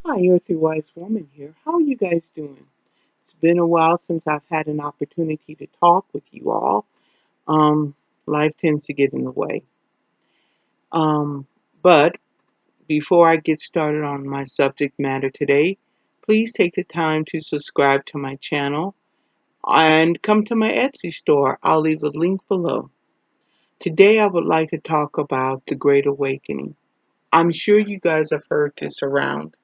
Hi, Earthy Wise Woman here. How are you guys doing? It's been a while since I've had an opportunity to talk with you all. Um, Life tends to get in the way. But before I get started on my subject matter today, please take the time to subscribe to my channel and come to my Etsy store. I'll leave a link below. Today, I would like to talk about the Great Awakening. I'm sure you guys have heard this around.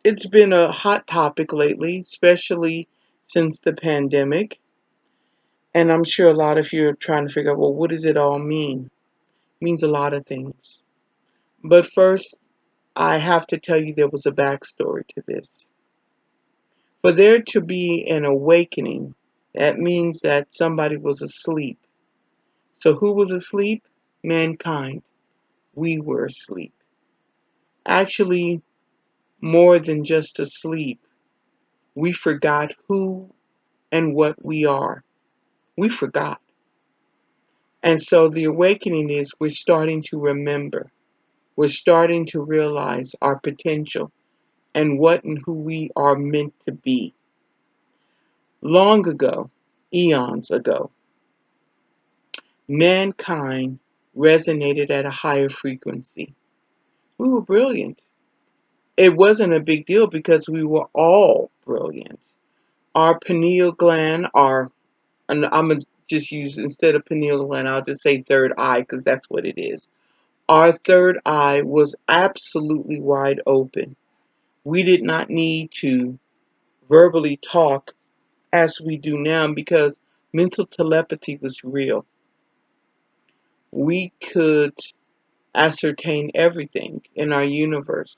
It's been a hot topic lately, especially since the pandemic. And I'm sure a lot of you are trying to figure out, well, what does it all mean? It means a lot of things. But first, I have to tell you there was a backstory to this. For there to be an awakening, that means that somebody was asleep. So who was asleep? Mankind. We were asleep. Actually, more than just asleep. We forgot who and what we are. We forgot. And so the awakening is we're starting to remember. We're starting to realize our potential and what and who we are meant to be. Long ago, eons ago, mankind resonated at a higher frequency. We were brilliant. It wasn't a big deal because we were all brilliant. Our pineal gland, and I'm going to just use, instead of pineal gland, I'll just say third eye because that's what it is. Our third eye was absolutely wide open. We did not need to verbally talk as we do now because mental telepathy was real. We could ascertain everything in our universe.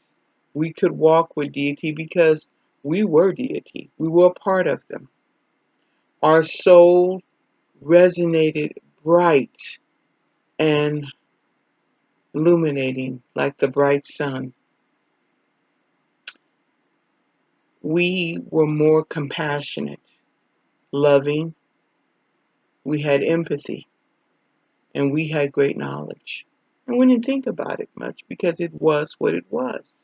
We could walk with deity because we were deity. We were a part of them. Our soul resonated bright and illuminating like the bright sun. We were more compassionate, loving, we had empathy, and we had great knowledge. And we didn't think about it much because it was what it was.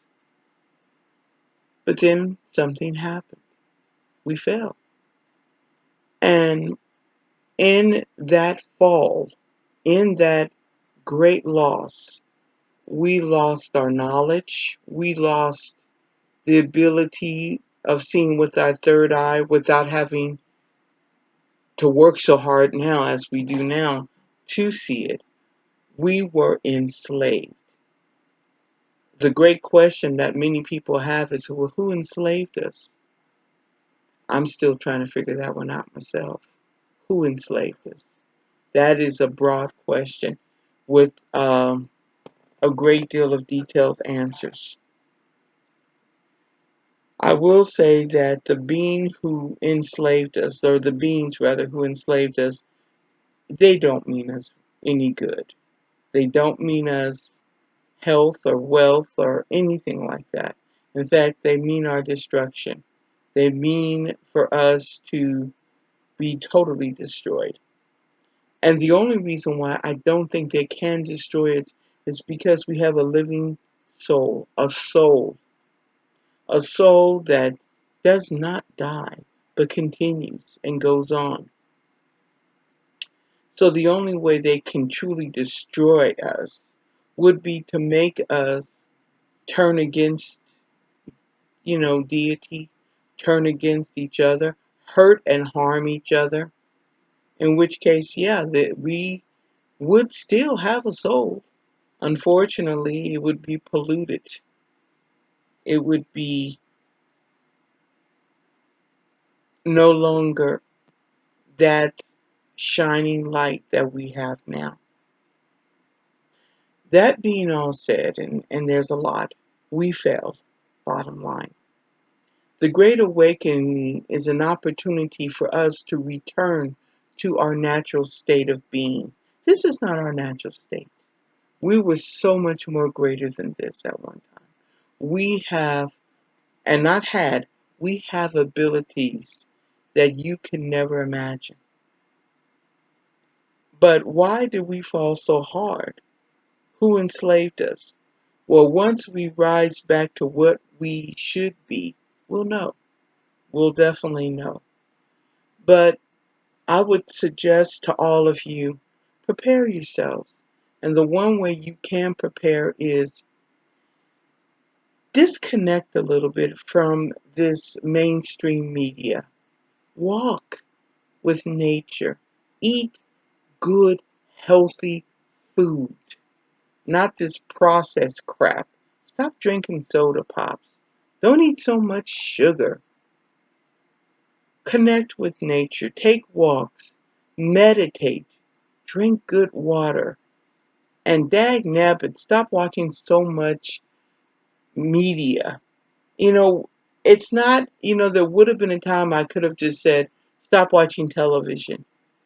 But then something happened. We fell. And in that fall, in that great loss, we lost our knowledge. We lost the ability of seeing with our third eye without having to work so hard now as we do now to see it. We were enslaved. The great question that many people have is, well, who enslaved us? I'm still trying to figure that one out myself. Who enslaved us? That is a broad question with a great deal of detailed answers. I will say that the being who enslaved us, or the beings rather who enslaved us, they don't mean us any good. They don't mean us health or wealth or anything like that. In fact, they mean our destruction. They mean for us to be totally destroyed. And the only reason why I don't think they can destroy us is because we have a living soul, a soul that does not die, but continues and goes on. So the only way they can truly destroy us would be to make us turn against, deity, turn against each other, hurt and harm each other. In which case, yeah, that we would still have a soul. Unfortunately, it would be polluted. It would be no longer that shining light that we have now. That being all said, and there's a lot, we failed, bottom line. The Great Awakening is an opportunity for us to return to our natural state of being. This is not our natural state. We were so much more greater than this at one time. We have, and not had, we have abilities that you can never imagine. But why did we fall so hard? Who enslaved us? Well, once we rise back to what we should be, we'll know. We'll definitely know. But I would suggest to all of you, prepare yourselves. And the one way you can prepare is disconnect a little bit from this mainstream media. Walk with nature. Eat good, healthy food, not this processed crap. Stop drinking soda pops. Don't eat so much sugar. Connect with nature. Take walks. Meditate. Drink good water. And dag nabbit, stop watching so much media. You know, it's not, there would have been a time I could have just said, stop watching television.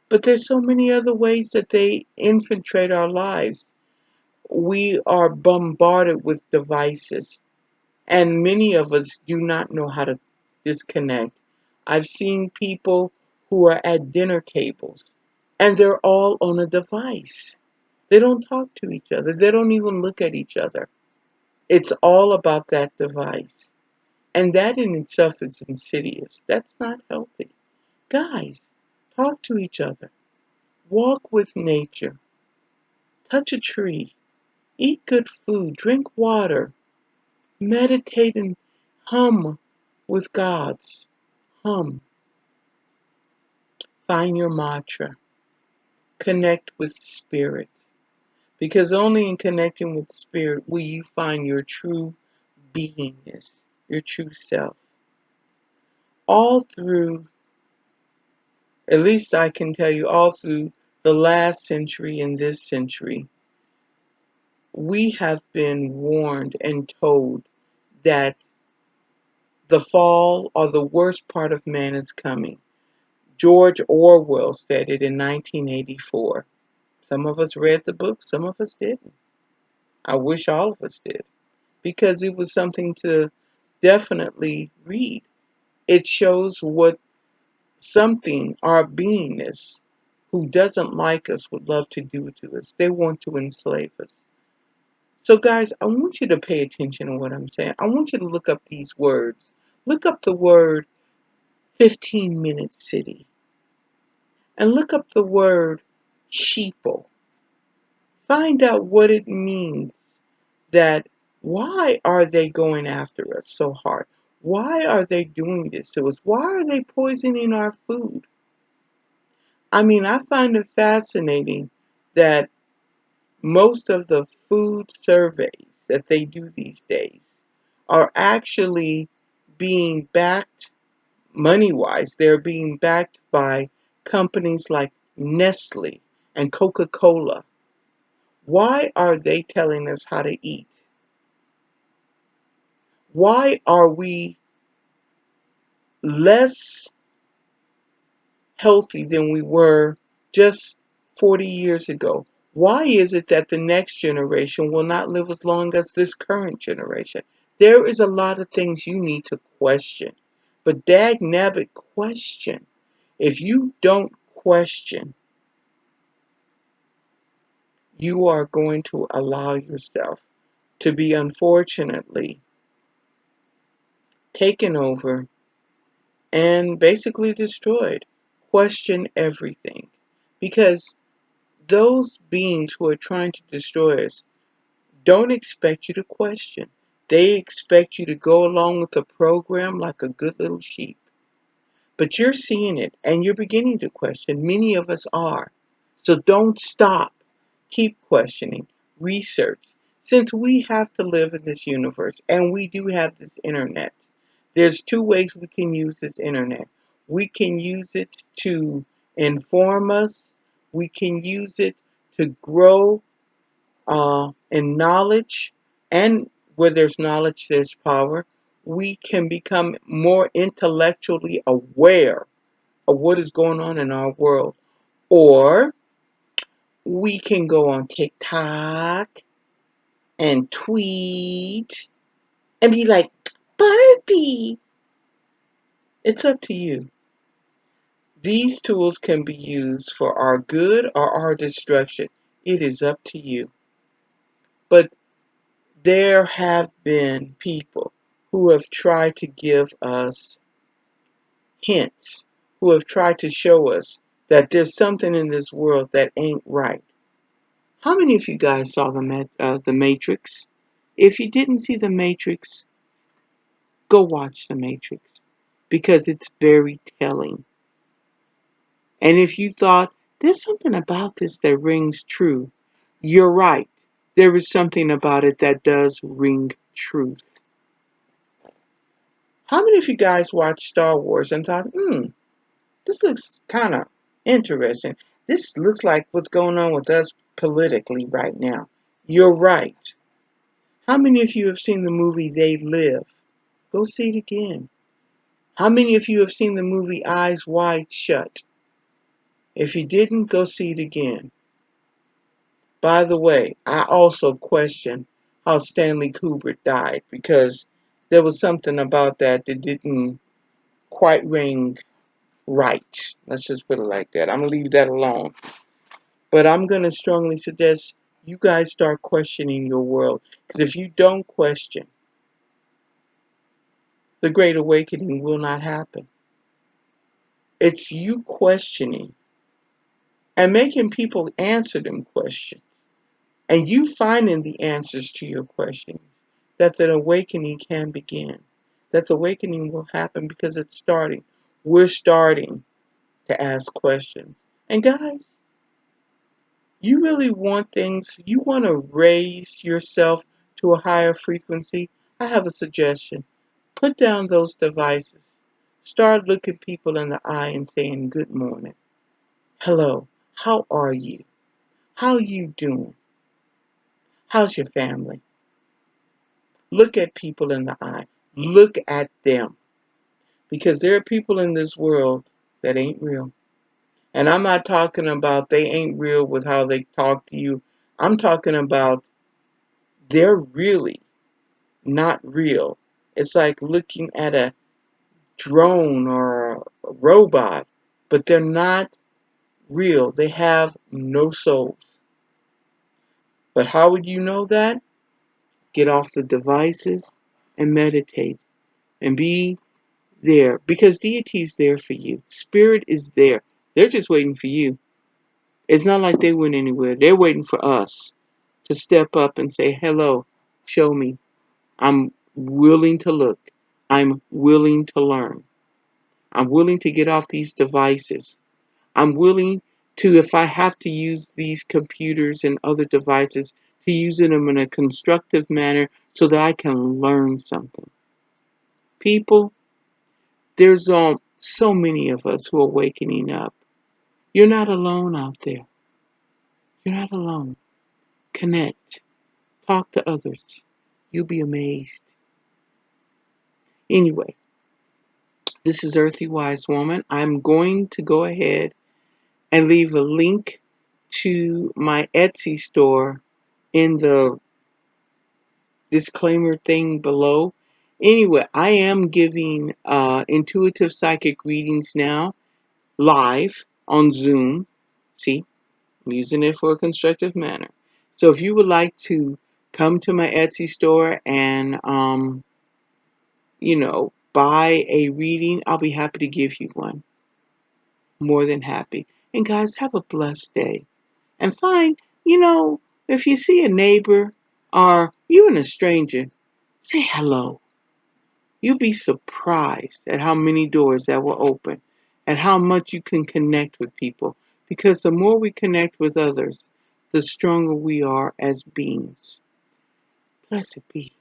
But there's so many other ways that they infiltrate our lives. We are bombarded with devices, and many of us do not know how to disconnect. I've seen people who are at dinner tables and they're all on a device. They don't talk to each other, they don't even look at each other. It's all about that device. And that in itself is insidious. That's not healthy. Guys, talk to each other. Walk with nature. Touch a tree. Eat good food. Drink water. Meditate and hum with gods. Hum. Find your mantra. Connect with spirit. Because only in connecting with spirit will you find your true beingness, your true self. All through, at least I can tell you, all through the last century and this century, we have been warned and told that the fall or the worst part of man is coming. George Orwell said it in 1984. Some of us read the book, some of us didn't. I wish all of us did, because it was something to definitely read. It shows what something, our beingness, who doesn't like us would love to do to us. They want to enslave us. So, guys, I want you to pay attention to what I'm saying. I want you to look up these words. Look up the word 15-minute city and look up the word sheeple. Find out what it means. That why are they going after us so hard? Why are they doing this to us? Why are they poisoning our food? I mean, I find it fascinating that most of the food surveys that they do these days are actually being backed, money wise, they're being backed by companies like Nestle and Coca Cola. Why are they telling us how to eat? Why are we less healthy than we were just 40 years ago? Why is it that the next generation will not live as long as this current generation? There is a lot of things you need to question. But dag nabbit, question. If you don't question, you are going to allow yourself to be, unfortunately, taken over and basically destroyed. Question everything. Because those beings who are trying to destroy us don't expect you to question. They expect you to go along with the program like a good little sheep. But you're seeing it and you're beginning to question. Many of us are. So don't stop. Keep questioning. Research. Since we have to live in this universe and we do have this internet, there's two ways we can use this internet. We can use it to inform us. We can use it to grow in knowledge. And where there's knowledge, there's power. We can become more intellectually aware of what is going on in our world. Or we can go on TikTok and tweet and be like, Barbie. It's up to you. These tools can be used for our good or our destruction. It is up to you. But There have been people who have tried to give us hints, who have tried to show us that there's something in this world that ain't right. How many of you guys saw the Matrix? If you didn't see the Matrix, go watch the Matrix because it's very telling. And if you thought there's something about this that rings true, you're right. There is something about it that does ring truth. How many of you guys watched Star Wars and thought, this looks kind of interesting? This looks like what's going on with us politically right now. You're right. How many of you have seen the movie They Live? Go see it again. How many of you have seen the movie Eyes Wide Shut? If you didn't, go see it again. By the way, I also question how Stanley Kubrick died because there was something about that didn't quite ring right. Let's just put it like that. I'm going to leave that alone. But I'm going to strongly suggest you guys start questioning your world. Because if you don't question, the Great Awakening will not happen. It's you questioning and making people answer them questions. And you finding the answers to your questions that the awakening can begin. That the awakening will happen because it's starting. We're starting to ask questions. And guys, you really want things, you want to raise yourself to a higher frequency? I have a suggestion. Put down those devices. Start looking people in the eye and saying good morning. Hello, how are you? How you doing? How's your family? Look at people in the eye. Look at them. Because there are people in this world that ain't real. And I'm not talking about they ain't real with how they talk to you. I'm talking about they're really not real. It's like looking at a drone or a robot, but they're not real. They have no souls. But how would you know that? Get off the devices and meditate and be there because deity is there for you. Spirit is there. They're just waiting for you. It's not like they went anywhere. They're waiting for us to step up and say, hello, show me. I'm willing to look. I'm willing to learn. I'm willing to get off these devices. I'm willing to, if I have to use these computers and other devices, to use them in a constructive manner so that I can learn something. People, there's so many of us who are waking up. You're not alone out there. You're not alone. Connect. Talk to others. You'll be amazed. Anyway, this is Earthy Wise Woman. I'm going to go ahead and leave a link to my Etsy store in the disclaimer thing below. Anyway, I am giving intuitive psychic readings now live on Zoom. See, I'm using it for a constructive manner. So if you would like to come to my Etsy store and buy a reading, I'll be happy to give you one. More than happy. And guys, have a blessed day. And find, if you see a neighbor or even a stranger, say hello. You'll be surprised at how many doors that will open and how much you can connect with people. Because the more we connect with others, the stronger we are as beings. Blessed be.